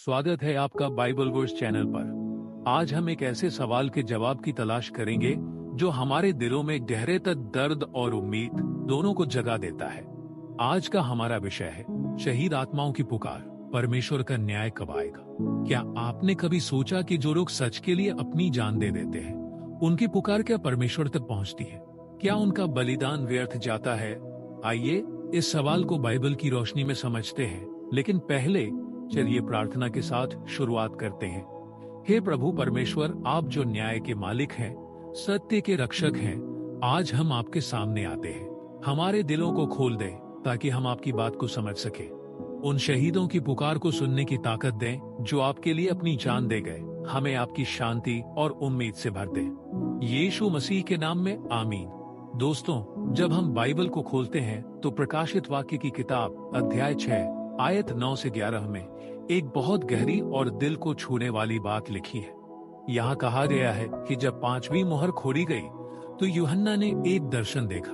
स्वागत है आपका बाइबल वर्स चैनल पर। आज हम एक ऐसे सवाल के जवाब की तलाश करेंगे जो हमारे दिलों में गहरे तक दर्द और उम्मीद दोनों को जगा देता है। आज का हमारा विषय है शहीद आत्माओं की पुकार, परमेश्वर का न्याय कब आएगा। क्या आपने कभी सोचा कि जो लोग सच के लिए अपनी जान दे देते हैं, उनकी पुकार क्या परमेश्वर तक पहुंचती है? क्या उनका बलिदान व्यर्थ जाता है? आइए इस सवाल को बाइबल की रोशनी में समझते हैं, लेकिन पहले चलिए प्रार्थना के साथ शुरुआत करते हैं। हे प्रभु परमेश्वर, आप जो न्याय के मालिक हैं, सत्य के रक्षक हैं, आज हम आपके सामने आते हैं। हमारे दिलों को खोल दें ताकि हम आपकी बात को समझ सके। उन शहीदों की पुकार को सुनने की ताकत दें जो आपके लिए अपनी जान दे गए। हमें आपकी शांति और उम्मीद से भर दें, यीशु मसीह के नाम में आमीन। दोस्तों, जब हम बाइबल को खोलते हैं तो प्रकाशित वाक्य की किताब अध्याय 6 आयत 9 से 11 में एक बहुत गहरी और दिल को छूने वाली बात लिखी है। यहाँ कहा गया है कि जब 5वीं मोहर खोली गई तो यूहन्ना ने एक दर्शन देखा।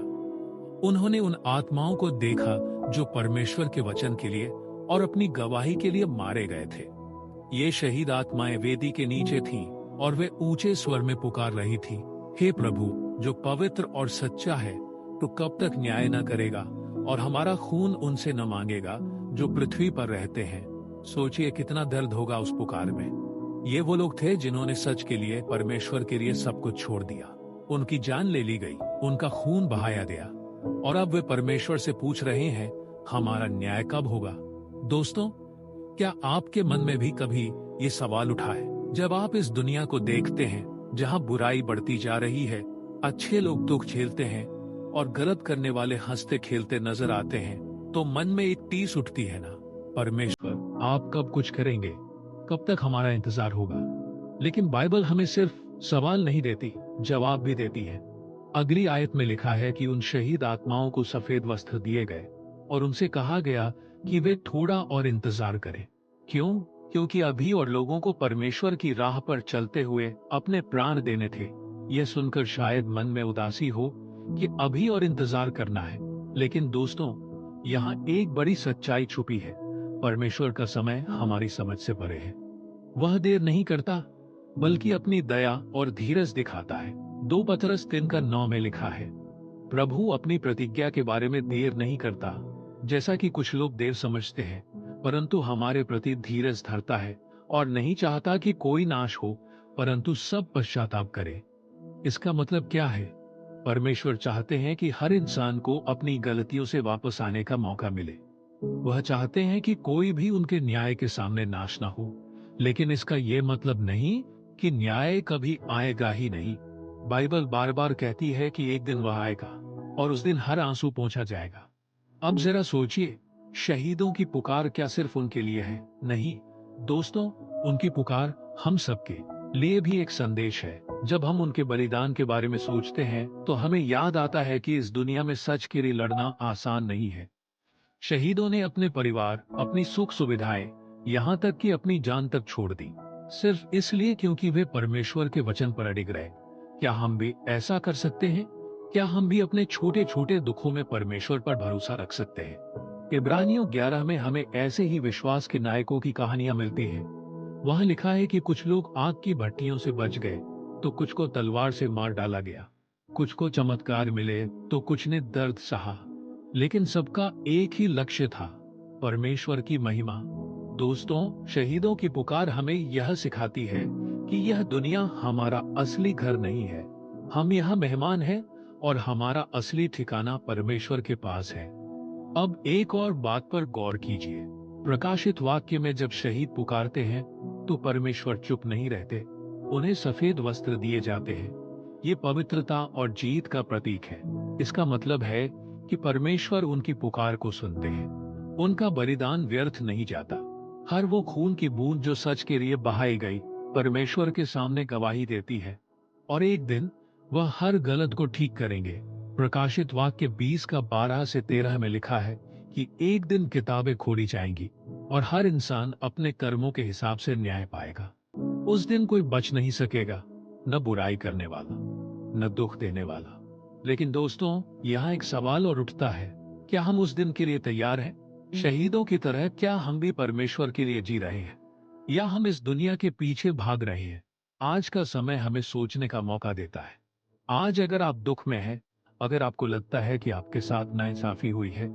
उन्होंने उन आत्माओं को देखा जो परमेश्वर के वचन के लिए और अपनी गवाही के लिए मारे गए थे। ये शहीद आत्माएं वेदी के नीचे थीं और वे ऊंचे स्वर में पुकार रही थीं, हे प्रभु, जो पवित्र और सच्चा है, तो कब तक न्याय न करेगा और हमारा खून उनसे न मांगेगा जो पृथ्वी पर रहते हैं। सोचिए कितना दर्द होगा उस पुकार में। ये वो लोग थे जिन्होंने सच के लिए, परमेश्वर के लिए सब कुछ छोड़ दिया। उनकी जान ले ली गई, उनका खून बहाया गया और अब वे परमेश्वर से पूछ रहे हैं, हमारा न्याय कब होगा। दोस्तों, क्या आपके मन में भी कभी ये सवाल उठा है? जब आप इस दुनिया को देखते हैं जहां बुराई बढ़ती जा रही है, अच्छे लोग दुख झेलते हैं और गलत करने वाले हंसते खेलते नजर आते हैं, तो मन में एक टीस उठती है ना, परमेश्वर आप कब कुछ करेंगे? कब तक हमारा इंतजार होगा? लेकिन बाइबल हमें सिर्फ सवाल नहीं देती, जवाब भी देती है। अगली आयत में लिखा है कि उन शहीद आत्माओं को सफेद वस्त्र दिए गए और उनसे कहा गया कि वे थोड़ा और इंतजार करें। क्यों? क्योंकि अभी और लोगों को परमेश्वर की राह पर चलते हुए अपने प्राण देने थे। यह सुनकर शायद मन में उदासी हो कि अभी और इंतजार करना है, लेकिन दोस्तों, यहाँ एक बड़ी सच्चाई छुपी है। परमेश्वर का समय हमारी समझ से परे है। वह देर नहीं करता, बल्कि अपनी दया और धीरज दिखाता है। 2 पतरस 3:9 में लिखा है, प्रभु अपनी प्रतिज्ञा के बारे में देर नहीं करता, जैसा कि कुछ लोग देर समझते हैं, परंतु हमारे प्रति धीरज धरता है और नहीं चाहता कि कोई नाश हो, परंतु सब पश्चाताप करे। इसका मतलब क्या है? परमेश्वर चाहते हैं कि हर इंसान को अपनी गलतियों से वापस आने का मौका मिले। वह चाहते हैं कि कोई भी उनके न्याय के सामने नाश ना हो, लेकिन इसका यह मतलब नहीं कि न्याय कभी आएगा ही नहीं। बाइबल बार बार कहती है कि एक दिन वह आएगा और उस दिन हर आंसू पोंछा जाएगा। अब जरा सोचिए, शहीदों की पुकार क्या सिर्फ उनके लिए है? नहीं दोस्तों, उनकी पुकार हम सबके लिए भी एक संदेश है। जब हम उनके बलिदान के बारे में सोचते हैं तो हमें याद आता है कि इस दुनिया में सच के लिए लड़ना आसान नहीं है। शहीदों ने अपने परिवार, अपनी सुख सुविधाएं, यहाँ तक कि अपनी जान तक छोड़ दी, सिर्फ इसलिए क्योंकि वे परमेश्वर के वचन पर अडिग रहे। क्या हम भी ऐसा कर सकते हैं? क्या हम भी अपने छोटे छोटे दुखों में परमेश्वर पर भरोसा रख सकते हैं? इब्रानियों 11 में हमें ऐसे ही विश्वास के नायकों की कहानियां मिलती हैं। वहां लिखा है कि कुछ लोग आग की भट्टियों से बच गए, तो कुछ को तलवार से मार डाला गया, कुछ को चमत्कार मिले, तो कुछ ने दर्द सहा, लेकिन सबका एक ही लक्ष्य था, परमेश्वर की महिमा। दोस्तों, शहीदों की पुकार हमें यह सिखाती है कि यह दुनिया हमारा असली घर नहीं है। हम यहाँ मेहमान हैं और हमारा असली ठिकाना परमेश्वर के पास है। अब एक और बात पर गौर कीजिए। प्रकाशित वाक्य में जब शहीद पुकारते हैं तो परमेश्वर चुप नहीं रहते, उन्हें सफेद वस्त्र दिए जाते हैं। ये पवित्रता और जीत का प्रतीक है। इसका मतलब है कि परमेश्वर उनकी पुकार को सुनते हैं। उनका बलिदान व्यर्थ नहीं जाता। हर वो खून की बूंद जो सच के लिए बहाई गई, परमेश्वर के सामने गवाही देती है और एक दिन वह हर गलत को ठीक करेंगे। प्रकाशित वाक्य 20:12 से 13 में लिखा है कि एक दिन किताबें खोली जाएंगी और हर इंसान अपने कर्मों के हिसाब से न्याय पाएगा। उस दिन कोई बच नहीं सकेगा, न बुराई करने वाला, न दुख देने वाला। लेकिन दोस्तों, यहाँ एक सवाल और उठता है, क्या हम उस दिन के लिए तैयार हैं? शहीदों की तरह क्या हम भी परमेश्वर के लिए जी रहे हैं? या हम इस दुनिया के पीछे भाग रहे हैं? आज का समय हमें सोचने का मौका देता है। आज अगर आप दुख में हैं, अगर आपको लगता है कि आपके साथ नाइंसाफी हुई है,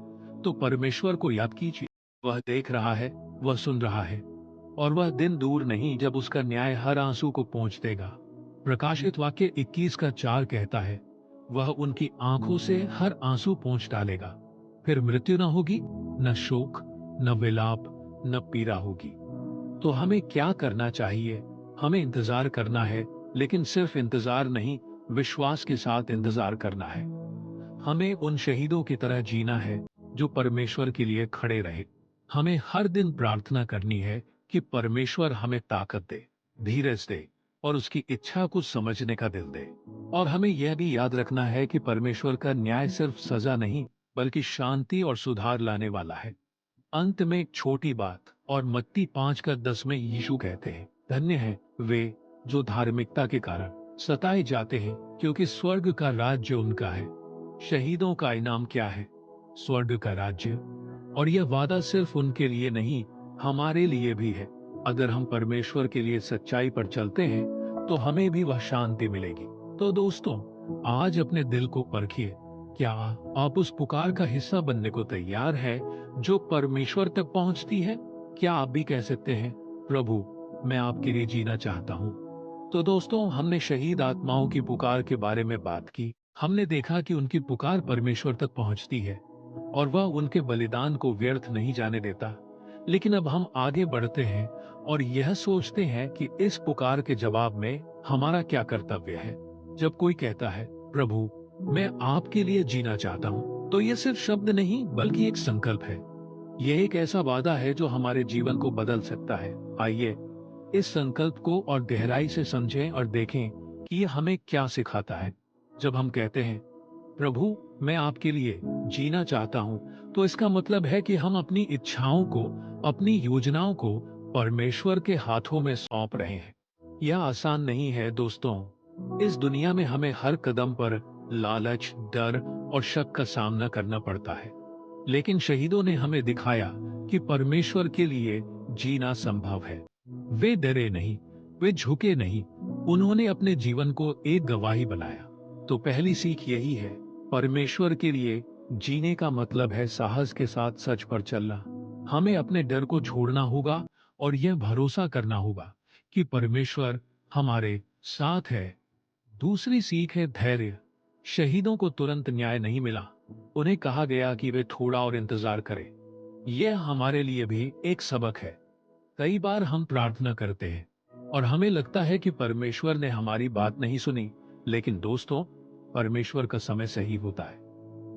तो परमेश्वर को याद कीजिए। वह देख रहा है, वह सुन रहा है, और वह दिन दूर नहीं जब उसका न्याय हर आंसू को पहुंच देगा। प्रकाशित वाक्य 21 का 4 कहता है, वह उनकी आंखों से हर आंसू पहुंच डालेगा। फिर मृत्यु न होगी, न शोक, न विलाप, न पीड़ा होगी। तो हमें क्या करना चाहिए? हमें इंतजार करना है, लेकिन सिर्फ इंतजार नहीं, विश्वास के साथ इंतजार करना है। हमें उन शहीदों की तरह जीना है जो परमेश्वर के लिए खड़े रहे। हमें हर दिन प्रार्थना करनी है कि परमेश्वर हमें ताकत दे, धीरज दे और उसकी इच्छा को समझने का दिल दे। और हमें यह भी याद रखना है कि परमेश्वर का न्याय सिर्फ सजा नहीं, बल्कि शांति और सुधार लाने वाला है। अंत में एक छोटी बात, और मत्ती 5 का 10 में यीशु कहते हैं, धन्य हैं वे जो धार्मिकता के कारण सताए जाते हैं, क्योंकि स्वर्ग का राज्य उनका है। शहीदों का इनाम क्या है? स्वर्ग का राज्य। और यह वादा सिर्फ उनके लिए नहीं, हमारे लिए भी है। अगर हम परमेश्वर के लिए सच्चाई पर चलते हैं, तो हमें भी वह शांति मिलेगी। तो दोस्तों, आज अपने दिल को परखिए। क्या आप उस पुकार का हिस्सा बनने को तैयार है जो परमेश्वर तक पहुंचती है? क्या आप भी कह सकते हैं, प्रभु, मैं आपके लिए जीना चाहता हूँ? तो दोस्तों, हमने शहीद आत्माओं की पुकार के बारे में बात की। हमने देखा कि उनकी पुकार परमेश्वर तक पहुंचती है और वह उनके बलिदान को व्यर्थ नहीं जाने देता। लेकिन अब हम आगे बढ़ते हैं और यह सोचते हैं कि इस पुकार के जवाब में हमारा क्या कर्तव्य है। जब कोई कहता है, प्रभु, मैं आपके लिए जीना चाहता हूँ, तो यह सिर्फ शब्द नहीं, बल्कि एक संकल्प है। यह एक ऐसा वादा है जो हमारे जीवन को बदल सकता है। आइए इस संकल्प को और गहराई से समझें और देखें कि यह हमें क्या सिखाता है। जब हम कहते हैं, प्रभु, मैं आपके लिए जीना चाहता हूं, तो इसका मतलब है कि हम अपनी इच्छाओं को, अपनी योजनाओं को परमेश्वर के हाथों में सौंप रहे हैं। यह आसान नहीं है दोस्तों। इस दुनिया में हमें हर कदम पर लालच, डर और शक का सामना करना पड़ता है। लेकिन शहीदों ने हमें दिखाया कि परमेश्वर के लिए जीना संभव है। वे डरे नहीं, वे झुके नहीं, उन्होंने अपने जीवन को एक गवाही बनाया। तो पहली सीख यही है, परमेश्वर के लिए जीने का मतलब है साहस के साथ सच पर चलना। हमें अपने डर को छोड़ना होगा और यह भरोसा करना होगा कि परमेश्वर हमारे साथ है। दूसरी सीख है धैर्य। शहीदों को तुरंत न्याय नहीं मिला। उन्हें कहा गया कि वे थोड़ा और इंतजार करें। यह हमारे लिए भी एक सबक है। कई बार हम प्रार्थना करते हैं और हमें लगता है कि परमेश्वर ने हमारी बात नहीं सुनी, लेकिन दोस्तों, परमेश्वर का समय सही होता है।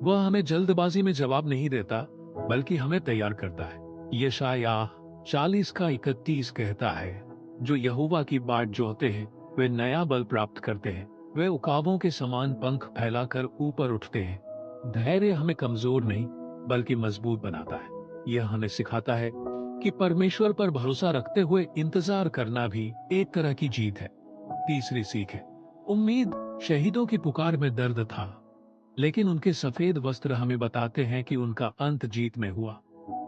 वह हमें जल्दबाजी में जवाब नहीं देता, बल्कि हमें तैयार करता है। यशायाह 40 का 31 कहता है, जो यहोवा की बाट जोहते हैं, वे नया बल प्राप्त करते हैं। वे उकाबों के समान पंख फैलाकर ऊपर उठते हैं। धैर्य हमें कमजोर नहीं, बल्कि मजबूत बनाता है। यह हमें सिखाता है कि परमेश्वर पर भरोसा रखते हुए इंतजार करना भी एक तरह की जीत है। तीसरी सीख है उम्मीद। शहीदों की पुकार में दर्द था, लेकिन उनके सफेद वस्त्र हमें बताते हैं कि उनका अंत जीत में हुआ।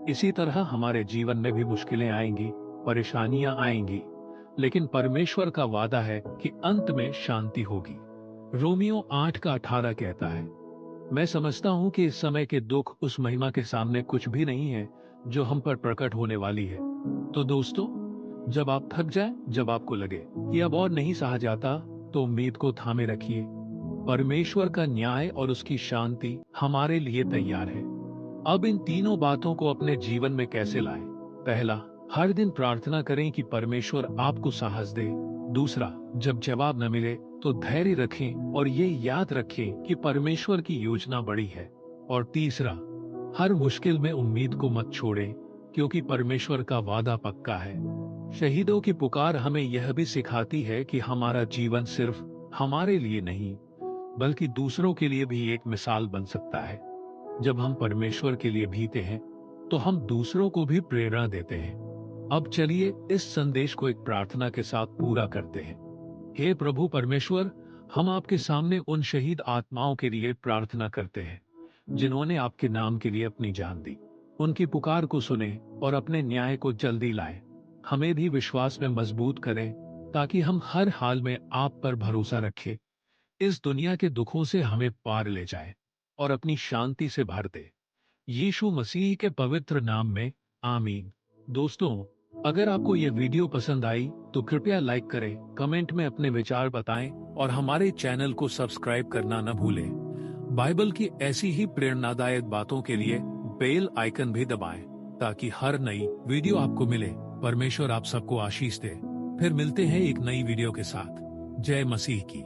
इसी तरह हमारे जीवन में भी मुश्किलें आएंगी, परेशानियां आएंगी, लेकिन परमेश्वर का वादा है कि अंत में शांति होगी। रोमियो 8 का 18 कहता है, मैं समझता हूं कि इस समय के दुख उस महिमा के सामने कुछ भी नहीं है जो हम पर प्रकट होने वाली है। तो दोस्तों, जब आप थक जाए, जब आपको लगे कि अब और नहीं सहा जाता, तो उम्मीद को थामे रखिए। परमेश्वर का न्याय और उसकी शांति हमारे लिए तैयार है। अब इन तीनों बातों को अपने जीवन में कैसे लाएं? पहला, हर दिन प्रार्थना करें कि परमेश्वर आपको साहस दे। दूसरा, जब जवाब न मिले तो धैर्य रखें और ये याद रखें कि परमेश्वर की योजना बड़ी है। और तीसरा, हर मुश्किल में उम्मीद को मत छोड़ें, क्योंकि परमेश्वर का वादा पक्का है। शहीदों की पुकार हमें यह भी सिखाती है कि हमारा जीवन सिर्फ हमारे लिए नहीं, बल्कि दूसरों के लिए भी एक मिसाल बन सकता है। जब हम परमेश्वर के लिए जीते हैं, तो हम दूसरों को भी प्रेरणा देते हैं। अब चलिए इस संदेश को एक प्रार्थना के साथ पूरा करते हैं। हे प्रभु परमेश्वर, हम आपके सामने उन शहीद आत्माओं के लिए प्रार्थना करते हैं जिन्होंने आपके नाम के लिए अपनी जान दी। उनकी पुकार को सुने और अपने न्याय को जल्दी लाए। हमें भी विश्वास में मजबूत करें ताकि हम हर हाल में आप पर भरोसा रखें, इस दुनिया के दुखों से हमें पार ले जाए और अपनी शांति से भर दे। यीशु मसीह के पवित्र नाम में आमीन। दोस्तों, अगर आपको यह वीडियो पसंद आई तो कृपया लाइक करें, कमेंट में अपने विचार बताएं और हमारे चैनल को सब्सक्राइब करना न भूलें। बाइबल की ऐसी ही प्रेरणादायक बातों के लिए बेल आइकन भी दबाएं ताकि हर नई वीडियो आपको मिले। परमेश्वर आप सबको आशीष दे। फिर मिलते हैं एक नई वीडियो के साथ। जय मसीह की।